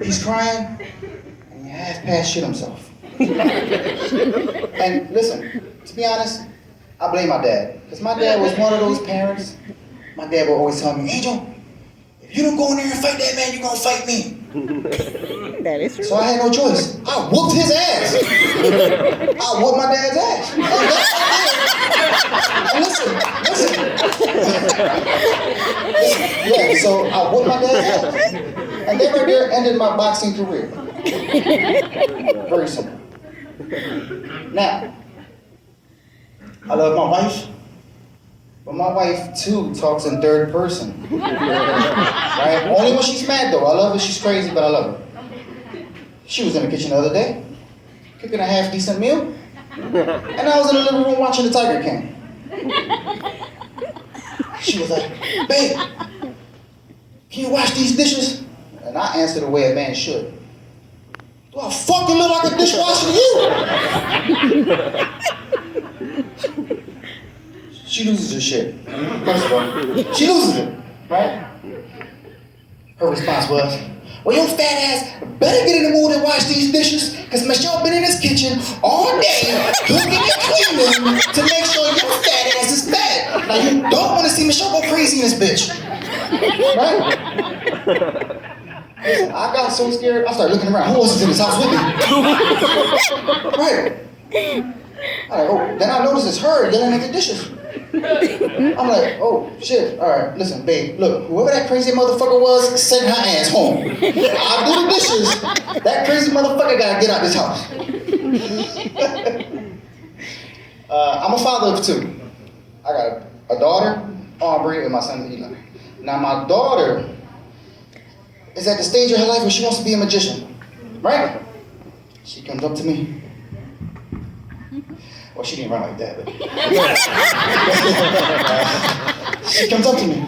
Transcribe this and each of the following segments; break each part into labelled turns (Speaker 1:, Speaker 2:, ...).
Speaker 1: He's crying, and he half past shit himself. And listen, to be honest, I blame my dad. Because my dad was one of those parents. My dad would always tell me, Angel, if you don't go in there and fight that man, you're going to fight me.
Speaker 2: That is true.
Speaker 1: So I had no choice. I whooped his ass. I whooped my dad's ass. And listen. Yeah, so I whooped my dad's ass. And that right there ended my boxing career. Very simple. Now, I love my wife, but my wife too talks in third person. Right? Only when she's mad though. I love her, she's crazy, but I love her. She was in the kitchen the other day, cooking a half decent meal, and I was in the living room watching the Tiger King. She was like, babe, can you wash these dishes? And I answered the way a man should. Do I fucking look like a dishwasher to you? She loses her shit. First of all, she loses it, right? Her response was, well, your fat ass better get in the mood and wash these dishes, because Michelle been in this kitchen all day cooking and cleaning to make sure your fat ass is fat. Now, you don't want to see Michelle go crazy in this bitch. Right? Listen, I got so scared, I started looking around. Who else is in this house with me? Right. Then I noticed it's her yelling at the dishes. I'm like, oh shit, alright, listen, babe, look, whoever that crazy motherfucker was, send her ass home. I'll do the dishes. That crazy motherfucker gotta get out this house. I'm a father of two. I got a daughter, Aubrey, and my son, Eli. Now, my daughter is at the stage of her life where she wants to be a magician, right? She comes up to me. Well, she didn't run like that, but she comes up to me.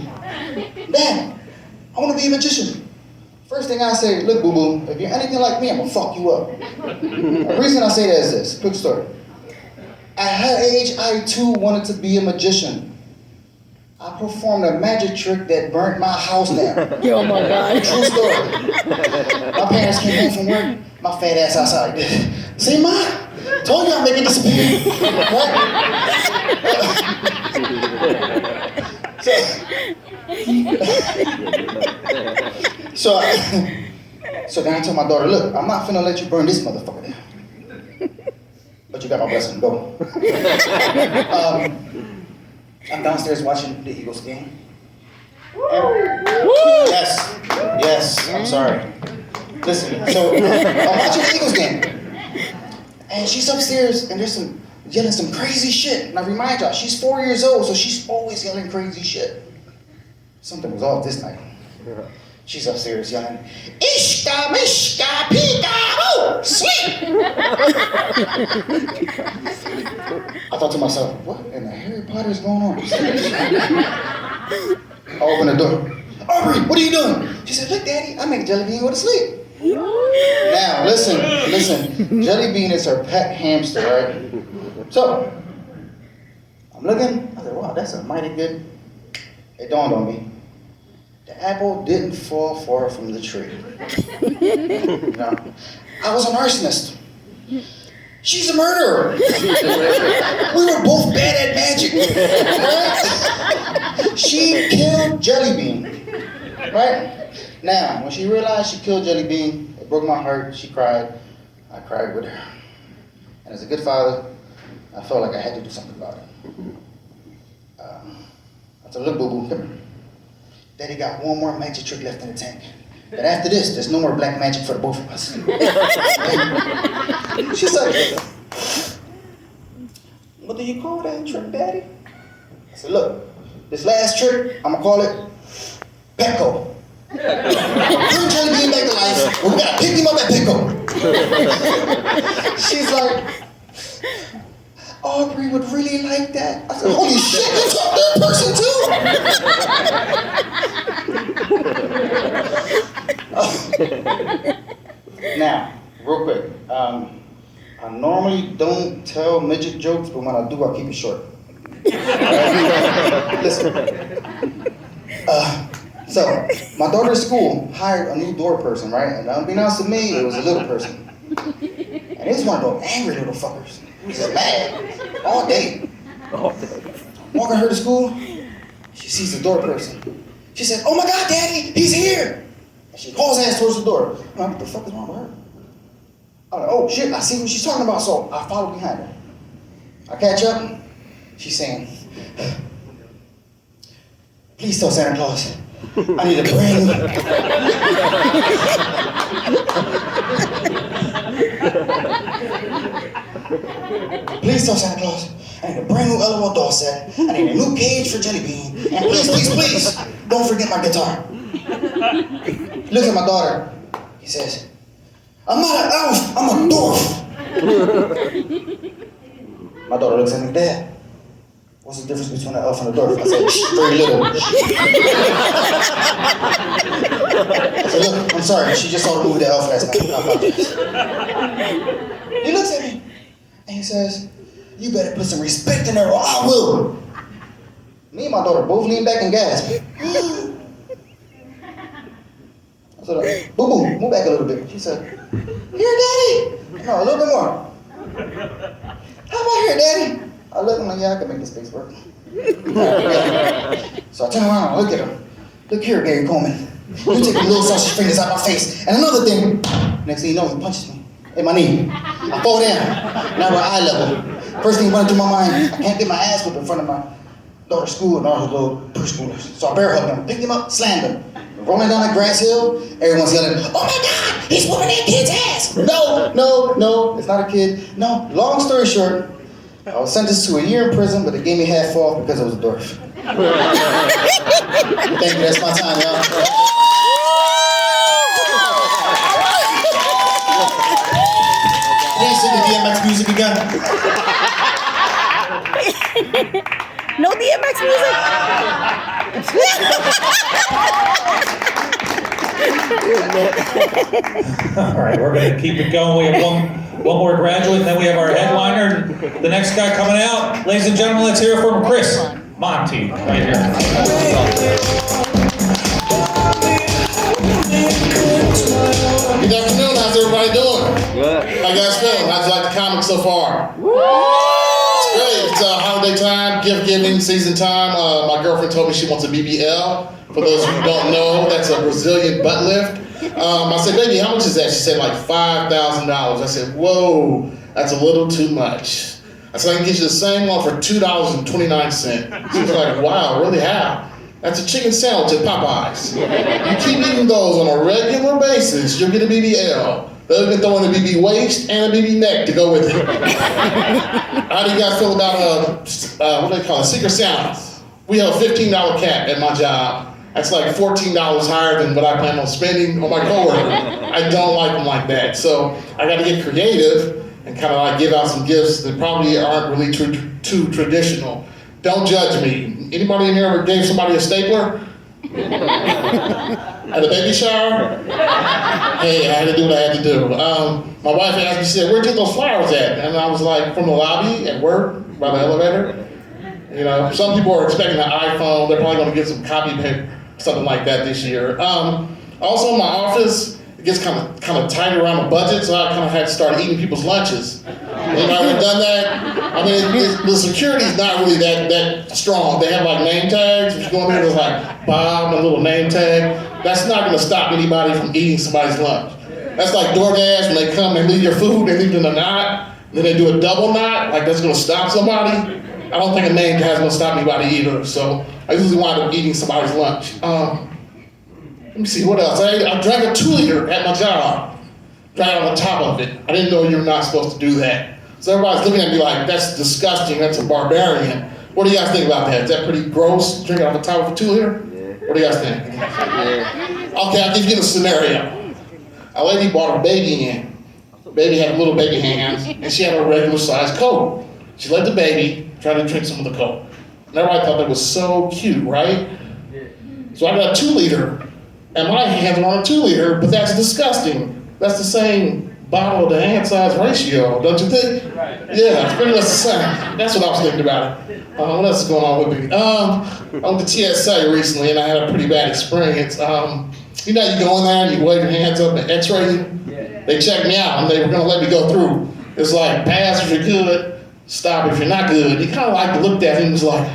Speaker 1: Dad, I want to be a magician. First thing I say, look, boo-boo, if you're anything like me, I'm going to fuck you up. The reason I say that is this, quick story. At her age, I too wanted to be a magician. I performed a magic trick that burnt my house down.
Speaker 2: Oh my God.
Speaker 1: True story. My parents came home from work, my fat ass outside. See, Ma? Told you I'd make it disappear. Right? So then I told my daughter, look, I'm not finna let you burn this motherfucker down. But you got my blessing, go. I'm downstairs watching the Eagles game. Yes, I'm sorry. Listen, so I'm watching the Eagles game. And she's upstairs and there's yelling some crazy shit. And I remind y'all, she's 4 years old, so she's always yelling crazy shit. Something was off this night. She's upstairs yelling, Ishka, Mishka, Peekaboo, sweet! I thought to myself, what in the Harry Potter is going on? I opened the door. Aubrey, what are you doing? She said, look, Daddy, I make jelly bean go to sleep. Now, listen. Jelly bean is her pet hamster, right? So, I'm looking. I said, wow, that's a mighty good. It dawned on me. The apple didn't fall far from the tree. No, I was an arsonist. She's a murderer. We were both bad at magic. Right? She killed Jelly Bean. Right? Now, when she realized she killed Jelly Bean, it broke my heart. She cried. I cried with her. And as a good father, I felt like I had to do something about it. I said, look, boo-boo, come here. Daddy got one more magic trick left in the tank. But after this, there's no more black magic for the both of us. She said, what do you call that trick, Daddy? I said, look, this last trick, I'm gonna call it Petco. Bring Jelly Bean back to life, but we gotta pick him up at Petco. She's like, Aubrey would really like that. I said, holy shit, you talk third person too? Now, real quick, I normally don't tell midget jokes, but when I do, I keep it short. Listen, So, my daughter's school hired a new door person, right? And unbeknownst to me, it was a little person. And it was one of those angry little fuckers. He was just mad all day. Walking her to school, she sees the door person. She said, "Oh my God, Daddy, he's here!" And she hauls ass towards the door. I'm like, what the fuck is wrong with her? I'm like, oh shit, I see what she's talking about, so I follow behind her. I catch up, she's saying, "Please tell Santa Claus, I need a brand new..." "Please tell Santa Claus, I need a brand new LOL doll set, I need a new cage for Jelly Bean, and please, don't forget my guitar." He looks at my daughter, he says, "I'm not an elf, I'm a dwarf." My daughter looks at me, "Dad, what's the difference between an elf and a dwarf?" I said, "Very little." I said, "Look, I'm sorry, she just saw the movie The Elf last night, I apologize." He looks at me, and he says, "You better put some respect in there or I will." Me and my daughter both leaned back and gasped. I said, "Boo-boo, move back a little bit." She said, "Here, Daddy." No, a little bit more. "How about here, Daddy?" I look, I'm like, "Yeah, I can make this space work." So I turn around and look at him. "Look here, Gary Coleman. You take the little sausage fingers out of my face. And another thing." Next thing you know, he punches me in my knee. I fall down. Now we're eye level. First thing running through my mind, I can't get my ass whipped in front of my daughter's school and all her little preschoolers. So I bear hugged him, picked him up, slammed him. Rolling down that grass hill, everyone's yelling, "Oh my God, he's whooping that kid's ass!" No, it's not a kid. No, long story short, I was sentenced to a year in prison, but they gave me half off because it was a dwarf. Thank you, that's my time, y'all. Please sing the DMX music again.
Speaker 2: No DMX music?
Speaker 3: All right, we're going to keep it going. We have one more graduate, and then we have our headliner. The next guy coming out. Ladies and gentlemen, let's hear it from Chris Monty, right here.
Speaker 4: Good afternoon, how's everybody doing? Good. How you guys feeling? How's you like the comics so far? It's great. It's holiday time, gift giving season time. My girlfriend told me she wants a BBL. For those who don't know, that's a Brazilian butt lift. I said, "Baby, how much is that?" She said, like $5,000. I said, "Whoa, that's a little too much." I said, "I can get you the same one for $2.29. She was like, "Wow, really, how?" That's a chicken sandwich at Popeyes. You keep eating those on a regular basis, you'll get a BBL. They'll even throw in a BB waist and a BB neck to go with it. How do you guys feel about what do they call it? Secret Sounds. We have a $15 cap at my job. That's like $14 higher than what I plan on spending on my coworker. I don't like them like that. So I got to get creative and kind of like give out some gifts that probably aren't really too traditional. Don't judge me. Anybody in here ever gave somebody a stapler? At a baby shower? Hey, I had to do what I had to do. My wife asked me, she said, "Where'd you get those flowers at?" And I was like, "From the lobby at work, by the elevator." You know, some people are expecting an iPhone. They're probably going to get some copy paper, something like that this year. Also in my office, it gets kind of tight around the budget, so I kind of had to start eating people's lunches. Anybody ever done that? I mean, the security's not really that strong. They have like name tags. If you go in there, there's like Bob and a little name tag. That's not going to stop anybody from eating somebody's lunch. That's like DoorDash when they come and leave your food, they leave it in a knot, then they do a double knot, like that's going to stop somebody. I don't think a name tag's going to stop anybody either. So I usually wind up eating somebody's lunch. Let me see, what else? I drank a 2-liter at my job. Drank on the top of it. I didn't know you were not supposed to do that. So everybody's looking at me like, "That's disgusting, that's a barbarian." What do you guys think about that? Is that pretty gross, drinking off the top of a 2-liter? Yeah. What do you guys think? Yeah. Okay, I'll give you a scenario. A lady brought her baby in. The baby had little baby hands, and she had a regular sized Coke. She let the baby try to drink some of the Coke. And everybody thought that was so cute, right? So I got a 2-liter, and my hands are on a 2-liter, but that's disgusting. That's the same bottle to hand size ratio, don't you think?
Speaker 5: Right.
Speaker 4: Yeah, it's pretty much the same. That's what I was thinking about it. What else is going on with me? I went to TSA recently and I had a pretty bad experience. You know, you go in there and you wave your hands up and x-ray you.
Speaker 5: Yeah.
Speaker 4: They checked me out and they were gonna let me go through. It's like, pass if you're good, stop if you're not good. He kind of like looked at me and was like,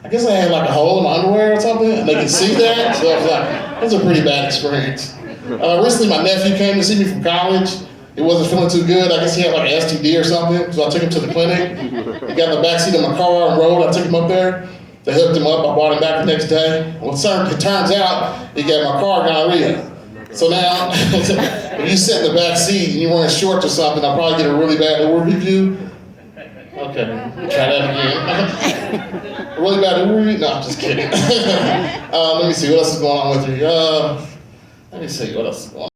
Speaker 4: I guess I had like a hole in my underwear or something, and they could see that. So I was like, that was a pretty bad experience. Recently, my nephew came to see me from college. He wasn't feeling too good. I guess he had like an STD or something. So I took him to the clinic. He got in the backseat of my car and rode. I took him up there. They hooked him up. I brought him back the next day. Well, it turns out he got my car gonorrhea. So now, when you sit in the back seat and you're wearing shorts or something, I'll probably get a really bad Uber review. Okay, try that again. Really bad Uber review? No, I'm just kidding. Let me see, what else is going on with you? Let me see, what else is going on?